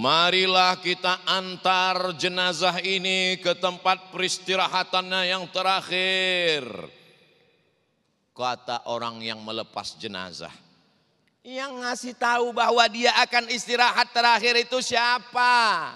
marilah kita antar jenazah ini ke tempat peristirahatannya yang terakhir. Kata orang yang melepas jenazah. Yang ngasih tahu bahwa dia akan istirahat terakhir itu siapa?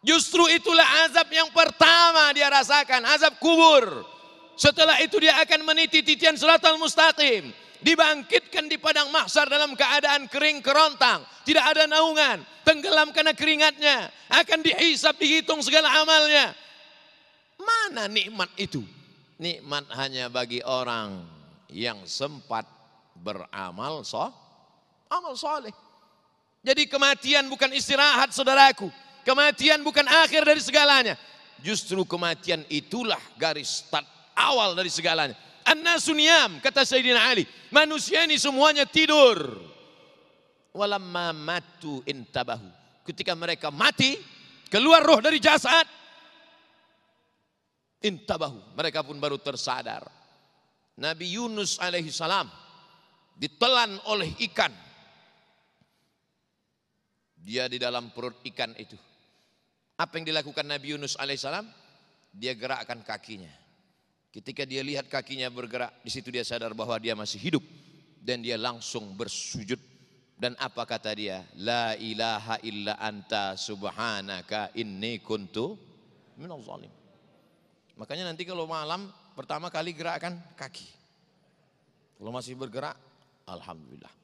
Justru itulah azab yang pertama dia rasakan, azab kubur. Setelah itu dia akan meniti titian siratal mustaqim. Dibangkitkan di padang mahsyar dalam keadaan kering kerontang, tidak ada naungan, tenggelam karena keringatnya, akan dihisab, dihitung segala amalnya. Mana nikmat itu? Nikmat hanya bagi orang yang sempat beramal amal soleh. Jadi kematian bukan istirahat saudaraku, kematian bukan akhir dari segalanya. Justru kematian itulah garis start awal dari segalanya. An-nasu niyam, kata Sayyidina Ali, manusia ini semuanya tidur. Walamma matu intabahu, ketika mereka mati, keluar roh dari jasad, intabahu, mereka pun baru tersadar. Nabi Yunus alaihi salam ditelan oleh ikan. Dia di dalam perut ikan itu. Apa yang dilakukan Nabi Yunus alaihi salam? Dia gerakkan kakinya. Ketika dia lihat kakinya bergerak, di situ dia sadar bahwa dia masih hidup dan dia langsung bersujud. Dan apa kata dia? La ilaha illa anta subhanaka inni kuntu minaz zalim. Makanya nanti kalau malam pertama kali gerakkan kaki. Kalau masih bergerak, alhamdulillah.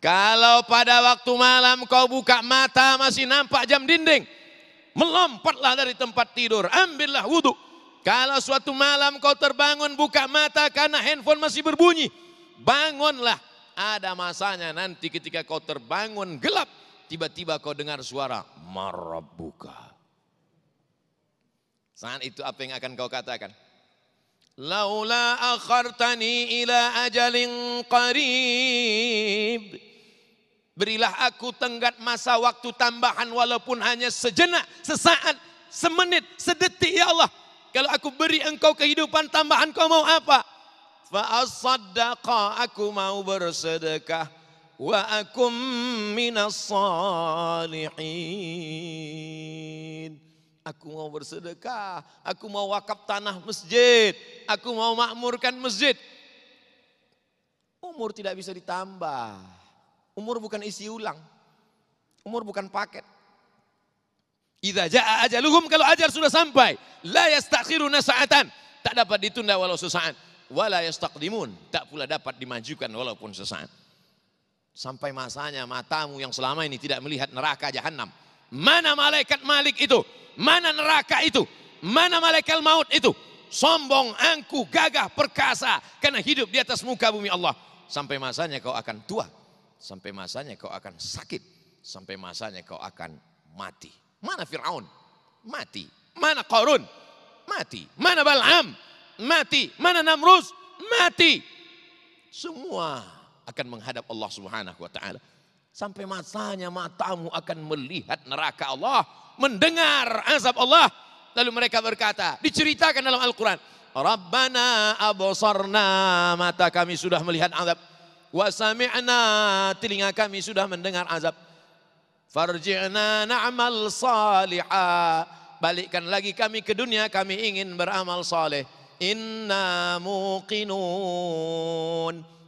Kalau pada waktu malam kau buka mata masih nampak jam dinding, melompatlah dari tempat tidur, ambillah wudhu. Kalau suatu malam kau terbangun buka mata karena handphone masih berbunyi, bangunlah. Ada masanya nanti ketika kau terbangun gelap, tiba-tiba kau dengar suara marabbuka. Saat itu apa yang akan kau katakan? Laula akhartani ila ajalin qarib. Berilah aku tenggat masa waktu tambahan walaupun hanya sejenak, sesaat, semenit, sedetik ya Allah. Kalau aku beri engkau kehidupan tambahan, kau mau apa? Fa'asaddaqa, aku mau bersedekah. Wa akum minas salihin. Aku mau bersedekah, aku mau wakaf tanah masjid, aku mau makmurkan masjid. Umur tidak bisa ditambah. Umur bukan isi ulang. Umur bukan paket. Idza jaa ajaluhum, kalau ajal sudah sampai, la yastakhiruna sa'atan, tak dapat ditunda walau sesaat, wala yastaqdimun, tak pula dapat dimajukan walaupun sesaat. Sampai masanya matamu yang selama ini tidak melihat neraka jahanam. Mana malaikat Malik itu? Mana neraka itu? Mana malaikat maut itu? Sombong, angkuh, gagah, perkasa karena hidup di atas muka bumi Allah. Sampai masanya kau akan tua, sampai masanya kau akan sakit, sampai masanya kau akan mati. Mana Fir'aun? Mati. Mana Qarun? Mati. Mana Bal'am? Mati. Mana Namrus? Mati. Semua akan menghadap Allah Subhanahu wa ta'ala. Sampai masanya matamu akan melihat neraka Allah, mendengar azab Allah. Lalu mereka berkata, diceritakan dalam Al-Quran, Rabbana absarna, mata kami sudah melihat azab. Wa sami'na, telinga kami sudah mendengar azab. Farji'na na'mal salihah, balikkan lagi kami ke dunia, kami ingin beramal saleh. Inna muqinun,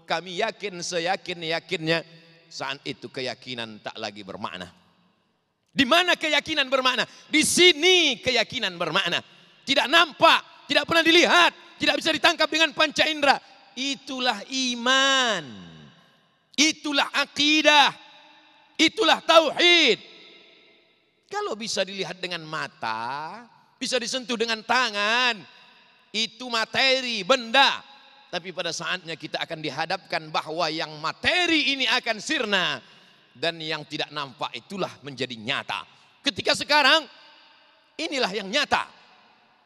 kami yakin seyakin-yakinnya. Saat itu keyakinan tak lagi bermakna. Di mana keyakinan bermakna? Di sini keyakinan bermakna. Tidak nampak, tidak pernah dilihat, tidak bisa ditangkap dengan panca indera. Itulah iman, itulah akidah, itulah tauhid. Kalau bisa dilihat dengan mata, bisa disentuh dengan tangan, itu materi, benda. Tapi pada saatnya kita akan dihadapkan bahwa yang materi ini akan sirna dan yang tidak nampak itulah menjadi nyata. Ketika sekarang inilah yang nyata.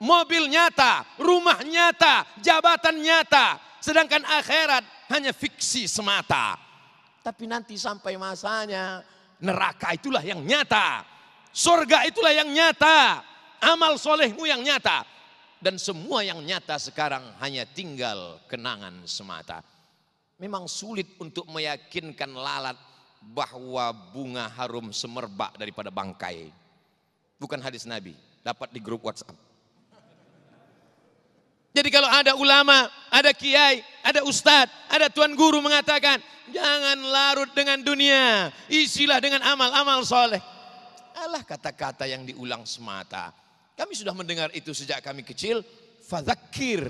Mobil nyata, rumah nyata, jabatan nyata. Sedangkan akhirat hanya fiksi semata. Tapi nanti sampai masanya neraka itulah yang nyata. Surga itulah yang nyata. Amal solehmu yang nyata. Dan semua yang nyata sekarang hanya tinggal kenangan semata. Memang sulit untuk meyakinkan lalat bahwa bunga harum semerbak daripada bangkai. Bukan hadis Nabi, dapat di grup WhatsApp. Jadi kalau ada ulama, ada kiai, ada ustadz, ada tuan guru mengatakan, jangan larut dengan dunia, isilah dengan amal-amal soleh. Alah, kata-kata yang diulang semata. Kami sudah mendengar itu sejak kami kecil. Fadzakir,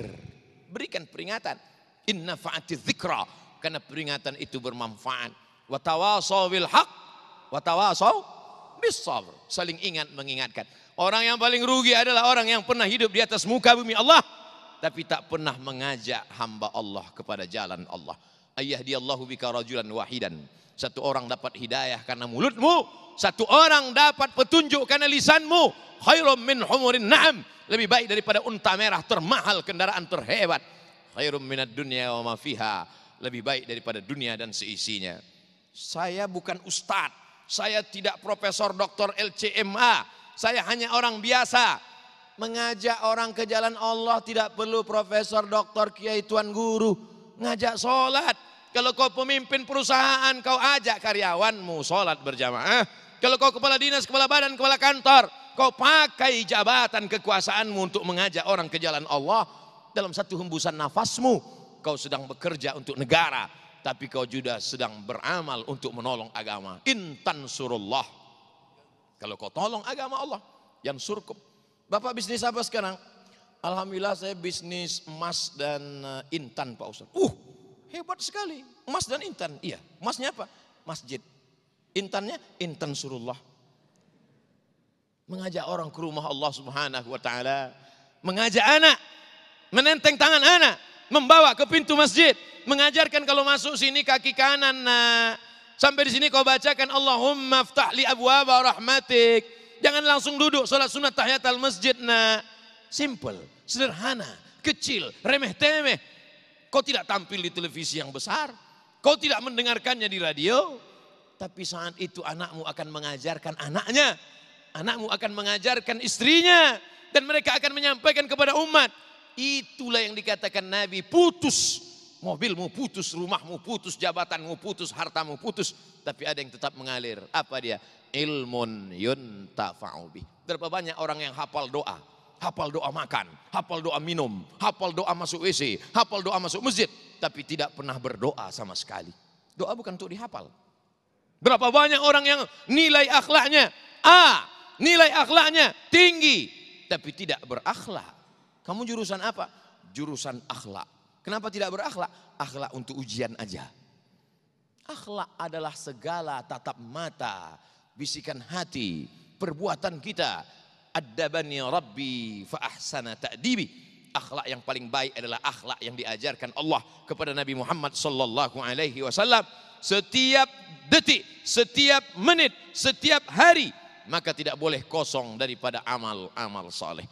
berikan peringatan. Inna fa'ati dzikra, karena peringatan itu bermanfaat. Wa tawasaw bil haq, wa tawasaw bis sabr. Saling ingat mengingatkan. Orang yang paling rugi adalah orang yang pernah hidup di atas muka bumi Allah, tapi tak pernah mengajak hamba Allah kepada jalan Allah. Ayyahdiyallahu bika rajulan wahidan. Satu orang dapat hidayah karena mulutmu, satu orang dapat petunjuk karena lisanmu. Khairum min humurin na'am, lebih baik daripada unta merah termahal, kendaraan terhebat. Khairum minad dunya wa ma fiha, lebih baik daripada dunia dan seisinya. Saya bukan ustadz, saya tidak profesor doktor LCMA, saya hanya orang biasa. Mengajak orang ke jalan Allah tidak perlu profesor, doktor, kiai, tuan guru. Ngajak sholat. Kalau kau pemimpin perusahaan, kau ajak karyawanmu sholat berjamaah. Kalau kau kepala dinas, kepala badan, kepala kantor, kau pakai jabatan kekuasaanmu untuk mengajak orang ke jalan Allah. Dalam satu hembusan nafasmu, kau sedang bekerja untuk negara, tapi kau juga sedang beramal untuk menolong agama. Intan surullah. Kalau kau tolong agama Allah, yang surkum. Bapak bisnis apa sekarang? Alhamdulillah saya bisnis emas dan intan Pak Ustaz. Hebat sekali, emas dan intan. Iya, emasnya apa? Masjid. Intannya intan surullah. Mengajak orang ke rumah Allah Subhanahu wa taala, mengajak anak, menenteng tangan anak, membawa ke pintu masjid, mengajarkan kalau masuk sini kaki kanan, nah. Sampai di sini kau bacakan Allahumma ftah li abwaaba rahmatik. Jangan langsung duduk salat sunat tahiyatul masjid, nah. Simple, sederhana, kecil, remeh-temeh. Kau tidak tampil di televisi yang besar, kau tidak mendengarkannya di radio, tapi saat itu anakmu akan mengajarkan anaknya, anakmu akan mengajarkan istrinya, dan mereka akan menyampaikan kepada umat. Itulah yang dikatakan Nabi, putus mobilmu, putus rumahmu, putus jabatanmu, putus hartamu, putus, tapi ada yang tetap mengalir. Apa dia? Ilmun yuntafa'u bih. Berapa banyak orang yang hafal doa makan, hafal doa minum, hafal doa masuk WC, hafal doa masuk masjid, tapi tidak pernah berdoa sama sekali. Doa bukan untuk dihafal. Berapa banyak orang yang nilai akhlaknya A, nilai akhlaknya tinggi, tapi tidak berakhlak. Kamu jurusan apa? Jurusan akhlak. Kenapa tidak berakhlak? Akhlak untuk ujian aja. Akhlak adalah segala tatap mata, bisikan hati, perbuatan kita. Addabani Rabbi fa ahsana ta'dibi. Akhlak yang paling baik adalah akhlak yang diajarkan Allah kepada Nabi Muhammad sallallahu alaihi wasallam. Setiap detik, setiap menit, setiap hari, maka tidak boleh kosong daripada amal-amal saleh.